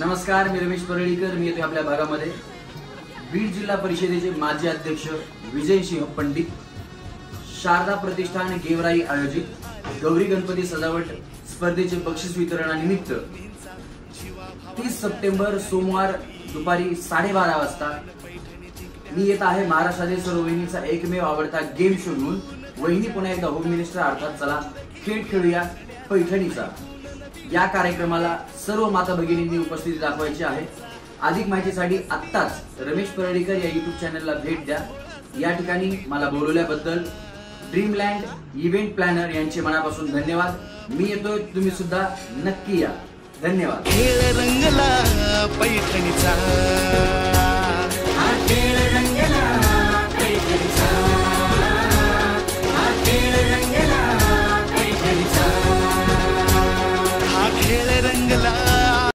नमस्कार, मी रमेश परळीकर. मी येतो आपल्या भागामध्ये. बीड जिल्हा परिषदेचे माजी अध्यक्ष विजय सिंह पंडित, शारदा प्रतिष्ठान गेवराई आयोजित गौरी गणपती सजावट स्पर्धेचे बक्षीस वितरणानिमित्त 30 सप्टेंबर सोमवार दुपारी 12:30 वाजता मी येत आहे महाराष्ट्रातील सर्व वहिनीचा एकमेव आवडता गेम शो घेऊन. वहिनी पुन्हा एकदा होम मिनिस्टर अर्थात चला खेळ खेळूया पैठणीचा. या कार्यक्रमाला सर्व माता भगिनींनी उपस्थिती दाखवायची आहे. अधिक माहितीसाठी आत्ताच रमेश परळीकर या YouTube चॅनलला भेट द्या. या ठिकाणी मला बोलवल्याबद्दल ड्रीमलँड इव्हेंट प्लॅनर यांचे मनापासून धन्यवाद. मी येतोय, तुम्ही सुद्धा नक्की या. धन्यवाद. रंगला पैठणीचा.